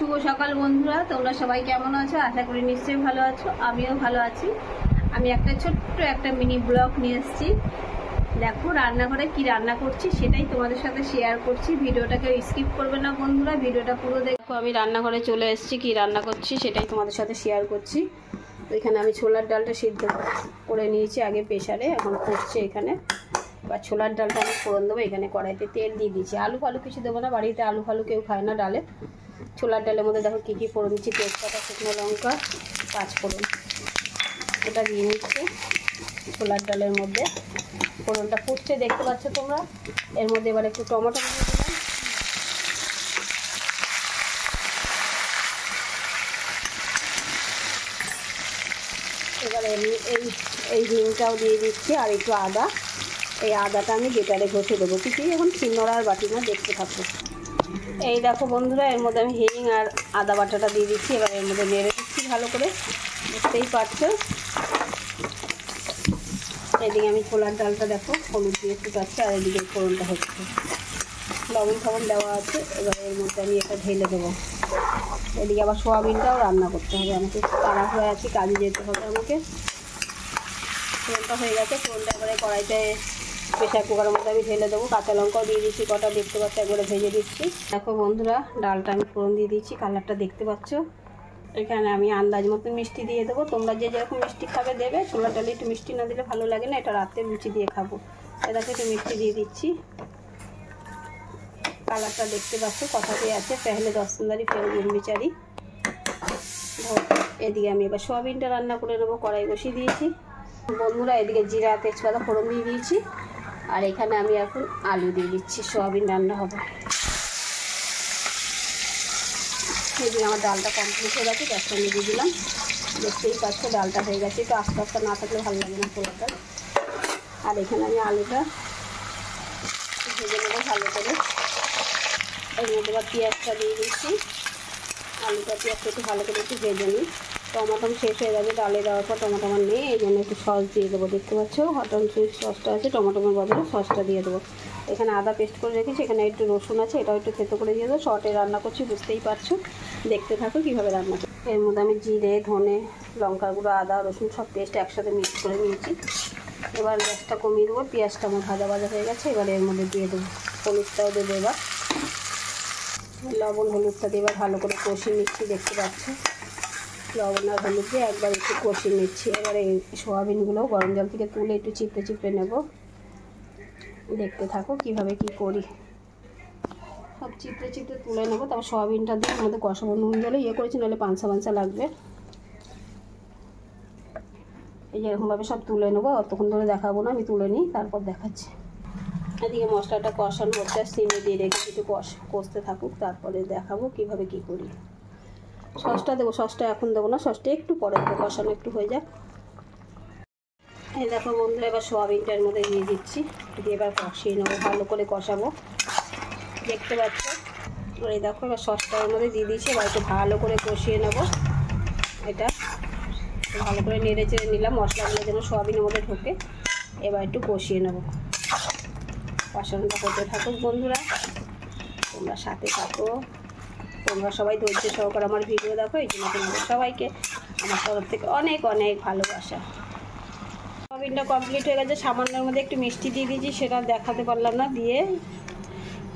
শুভ সকাল বন্ধুরা, তোমরা সবাই কেমন আছো? আশা করি নিশ্চয়ই ভালো আছো। আমিও ভালো আছি। আমি একটা ছোট্ট একটা মিনি ব্লগ নিয়ে এসেছি। দেখো রান্নাঘরে কি রান্না করছি সেটাই তোমাদের সাথে শেয়ার করছি। ভিডিওটাকে স্কিপ করবে না বন্ধুরা, ভিডিওটা পুরো দেখো। আমি রান্নাঘরে চলে এসেছি, কি রান্না করছি সেটাই তোমাদের সাথে শেয়ার করছি। এখানে আমি ছোলার ডালটা সিদ্ধ করে নিয়েছি আগে প্রেসারে, এখন করছি এখানে। বা ছোলার ডালটা আমি ফোড়ন দেবো। এখানে কড়াইতে তেল দিয়ে দিয়েছি। আলু ফালু কিছু দেবো না, বাড়িতে আলু ফালু কেউ খায় না ডালে। ছোলার ডালের মধ্যে দেখো কী কী ফোড়ন দিচ্ছি: তেজপাতা, শুকনো লঙ্কা, পাঁচফোড়ন। এটা দিয়ে নিচ্ছি ছোলার ডালের মধ্যে। ফোড়নটা ফুটছে দেখতে পাচ্ছ তোমরা। এর মধ্যে এবার একটু টমেটো দিয়ে দিলাম। এবার এই হিংটাও দিয়ে দিচ্ছি আর একটু আদা। এই আদাটা আমি বেটারে ঘষে দেবো, কিছুই এখন শিলনোড়ার বাটি না, দেখতে থাকবো। এই দেখো বন্ধুরা, এর মধ্যে আমি হিং আর আদা বাটাটা দিয়ে দিচ্ছি। এবার এর মধ্যে নেড়ে দিচ্ছি ভালো করে, বুঝতেই পারছো। এদিকে আমি ছোলার ডালটা দেখো হলুদ দিয়ে ফুটাচ্ছি, আর এদিকে ফোড়নটা হচ্ছে, লবণ ফবন দেওয়া আছে। এবার এর মধ্যে আমি এটা ঢেলে দেবো। এদিকে আবার সোয়াবিনটাও রান্না করতে হবে, আমাকে তাড়া হয়ে আছি, কাজে যেতে হবে আমাকে। ফোড়নটা হয়ে গেছে, ফোড়নটা এবারে কড়াইতে প্রেসার কুকারের মধ্যে আমি ঢেলে দেবো। কাঁচা লঙ্কাও দিয়ে দিচ্ছি কটা, দেখতে পাচ্ছ, একবারে ভেজে দিচ্ছি। দেখো বন্ধুরা, ডালটা আমি ফোড়ন দিয়ে দিচ্ছি, কালারটা দেখতে পাচ্ছ। এখানে আমি আন্দাজ মতো মিষ্টি দিয়ে দেবো। তোমরা যে যেরকম মিষ্টি খাবে দেবে। ছোলার ডালে একটু মিষ্টি না দিলে ভালো লাগে না, এটা রাতে লুচি দিয়ে খাবো। এটাকে একটু মিষ্টি দিয়ে দিচ্ছি। কালারটা দেখতে পাচ্ছ, কথাতেই আছে, পেহলে দস্তনদারি ফের গুড়মিচারি। এদিকে আমি এবার সোয়াবিনটা রান্না করে নেবো। কড়াই বসিয়ে দিয়েছি বন্ধুরা। এদিকে জিরা তেজপাতা ফোড়ন দিয়ে দিয়েছি, আর এখানে আমি এখন আলু দিয়ে দিচ্ছি। সোয়াবিন রান্না হবে। এদিকে আমার ডালটা কমপ্লিট হয়ে গেছে, গ্যাসটা নিয়ে দিলাম। দেখতেই পাচ্ছ ডালটা হয়ে গেছে। একটু আস্তে আস্তে না থাকলে ভালো লাগে না ছোলাটা। আর এখানে আমি আলুটা ভেজে নেবো ভালো করে। এর মধ্যে এবার পেঁয়াজটা দিয়ে দিচ্ছি। আলুটা পেঁয়াজটা একটু ভালো করে একটু ভেজে নিই। টমেটো শেষ হয়ে যাবে ডালে দেওয়ার পর, টমেটো আমার নেই, এই জন্য একটু সস দিয়ে দেবো। দেখতে পাচ্ছ হট অ্যান্ড সুইট সসটা আছে, টমেটোর বদলে সসটা দিয়ে দেবো। এখানে আদা পেস্ট করে রেখেছি, এখানে একটু রসুন আছে, এটাও একটু থেতো করে দিয়ে দেবো। শর্টে রান্না করছি, বুঝতেই পারছো। দেখতে থাকো কীভাবে রান্না করছি। এর মধ্যে আমি জিরে, ধনে, লঙ্কা গুঁড়ো, আদা, রসুন সব পেস্ট একসাথে মিক্স করে নিয়েছি। এবার গ্যাসটা কমিয়ে দেবো। পেঁয়াজটা আমার ভাজা ভাজা হয়ে গেছে, এবার এর মধ্যে দিয়ে দেবো। হলুদটাও দেবো এবার, লবণ হলুদটা দিয়ে এবার ভালো করে কষিয়ে নিচ্ছি। দেখতে পাচ্ছ লবণ আর হলুদ দিয়ে একবার একটু কষিয়ে নিচ্ছি। এবার এই সোয়াবিনগুলো গরম জল থেকে তুলে একটু চিপড়ে চিপড়ে নেব। দেখতে থাকো কীভাবে কি করি। সব চিপড়ে চিপড়ে তুলে নেবো, তারপর সোয়াবিনটা দিয়ে আমাদের কষাবো। নুন জলে করেছি, নাহলে পানসা পানসা লাগবে। এই যে এরকমভাবে সব তুলে নেবো, অতক্ষণ ধরে দেখাবো না, আমি তুলে নিই তারপর দেখাচ্ছি। এদিকে মশলাটা কষানো হচ্ছে, সিমে দিয়ে রেখে একটু কষতে থাকুক, তারপরে দেখাবো কিভাবে কি করি। সসটা দেবো, সসটা এখন দেবো না, সসটা একটু পরে দেবো, কষানো একটু হয়ে যাক। এই দেখো বন্ধুরা, এবার সোয়াবিনটার মধ্যে দিয়ে দিচ্ছি, দিয়ে এবার কষিয়ে নেবো, ভালো করে কষাবো। দেখতে পাচ্ছ এই দেখো, এবার সসটার মধ্যে দিয়ে দিচ্ছি। এবার একটু ভালো করে কষিয়ে নেবো। এটা ভালো করে নেড়ে চেড়ে নিলাম, মশলাগুলো যেন সোয়াবিনের মধ্যে ঢোকে। এবার একটু কষিয়ে নেবো। কষানোটা করতে থাকুক বন্ধুরা, তোমরা সাথে থাকো। তোমরা সবাই ধৈর্য সহকারে আমার ভিডিও দেখো, এই জন্য তোমাদের সবাইকে আমার তরফ থেকে অনেক অনেক ভালোবাসা। সোয়াবিনটা কমপ্লিট হয়ে গেছে, সামান্যের মধ্যে একটু মিষ্টি দিয়ে দিয়েছি, সেটা দেখাতে পারলাম না। দিয়ে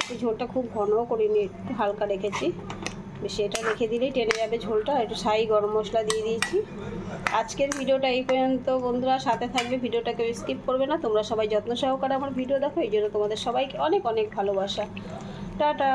একটু ঝোলটা খুব ঘনও করিনি, একটু হালকা রেখেছি। বেশি এটা রেখে দিলেই টেনে যাবে ঝোলটা। একটু ছাই গরম মশলা দিয়ে দিয়েছি। আজকের ভিডিওটা এই পর্যন্ত বন্ধুরা, সাথে থাকবে, ভিডিওটাকে স্কিপ করবে না। তোমরা সবাই যত্ন সহকারে আমার ভিডিও দেখো, এই জন্য তোমাদের সবাইকে অনেক অনেক ভালোবাসা। টাটা।